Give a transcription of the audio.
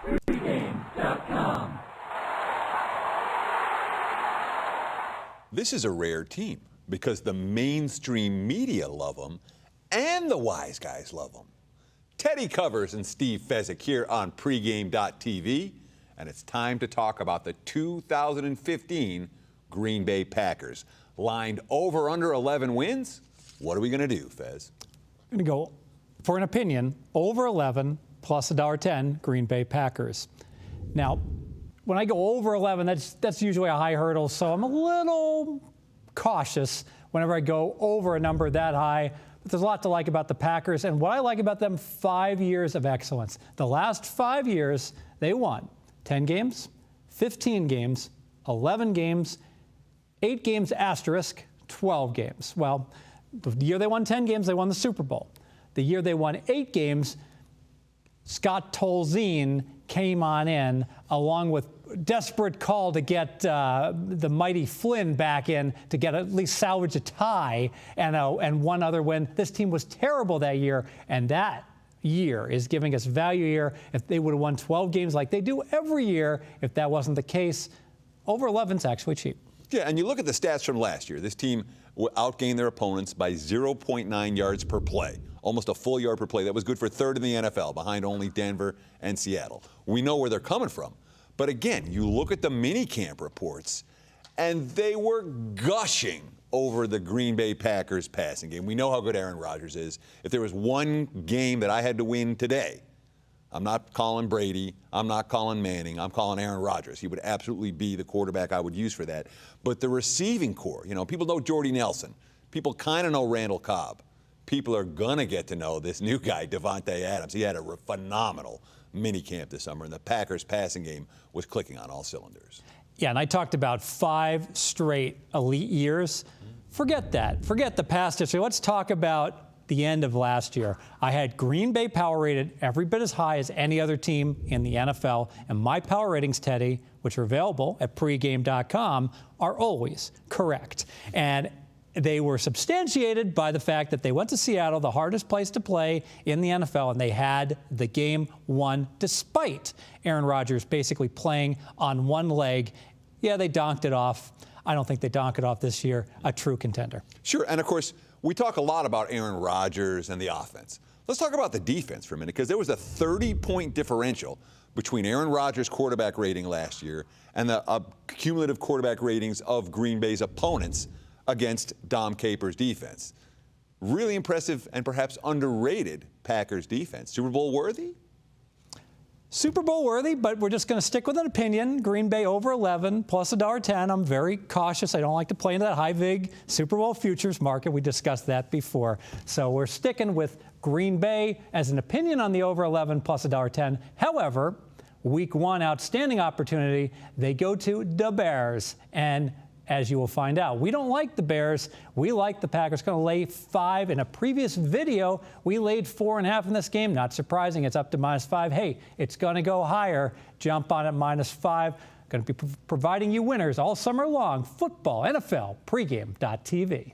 Pregame.com. This is a rare team because the mainstream media love them and the wise guys love them. Teddy Covers and Steve Fezzik here on pregame.tv, and it's time to talk about the 2015 Green Bay Packers. Lined over under 11 wins. What are we going to do, Fez? I'm going to go, for an opinion, over 11 plus $1.10 Green Bay Packers. Now, when I go over 11, that's usually a high hurdle, so I'm a little cautious whenever I go over a number that high. But there's a lot to like about the Packers, and what I like about them, 5 years of excellence. The last 5 years, they won 10 games, 15 games, 11 games, 8 games asterisk, 12 games. Well, the year they won 10 games, they won the Super Bowl. The year they won 8 games, Scott Tolzien came on in, along with desperate call to get the mighty Flynn back in to get at least salvage a tie and one other win. This team was terrible that year, and that year is giving us value here. If they would have won 12 games like they do every year, if that wasn't the case, over 11's actually cheap. Yeah, and you look at the stats from last year. This team outgained their opponents by 0.9 yards per play, almost a full yard per play. That was good for third in the NFL, behind only Denver and Seattle. We know where they're coming from. But again, you look at the minicamp reports, and they were gushing over the Green Bay Packers passing game. We know how good Aaron Rodgers is. If there was one game that I had to win today, I'm not calling Brady, I'm not calling Manning, I'm calling Aaron Rodgers. He would absolutely be the quarterback I would use for that. But the receiving core, people know Jordy Nelson. People kind of know Randall Cobb. People are going to get to know this new guy, Davante Adams. He had a phenomenal minicamp this summer, and the Packers passing game was clicking on all cylinders. Yeah, and I talked about 5 straight elite years. Forget that. Forget the past history. Let's talk about the end of last year. I had Green Bay power rated every bit as high as any other team in the NFL, and my power ratings, Teddy, which are available at pregame.com, are always correct. And they were substantiated by the fact that they went to Seattle, the hardest place to play in the NFL, and they had the game won despite Aaron Rodgers basically playing on one leg. Yeah, they donked it off. I don't think they donk it off this year. A true contender. Sure, and of course, we talk a lot about Aaron Rodgers and the offense. Let's talk about the defense for a minute, because there was a 30-point differential between Aaron Rodgers' quarterback rating last year and the cumulative quarterback ratings of Green Bay's opponents against Dom Capers' defense. Really impressive and perhaps underrated Packers defense. Super Bowl worthy? Super Bowl worthy, but we're just going to stick with an opinion. Green Bay over 11 plus $1.10. I'm very cautious. I don't like to play into that high vig Super Bowl futures market. We discussed that before. So we're sticking with Green Bay as an opinion on the over 11 plus $1.10. However, week 1 outstanding opportunity. They go to the Bears, and as you will find out, we don't like the Bears. We like the Packers. Going to lay 5. In a previous video, we laid 4.5 in this game. Not surprising. It's up to -5. Hey, it's going to go higher. Jump on at -5. Going to be providing you winners all summer long. Football, NFL, pregame.tv.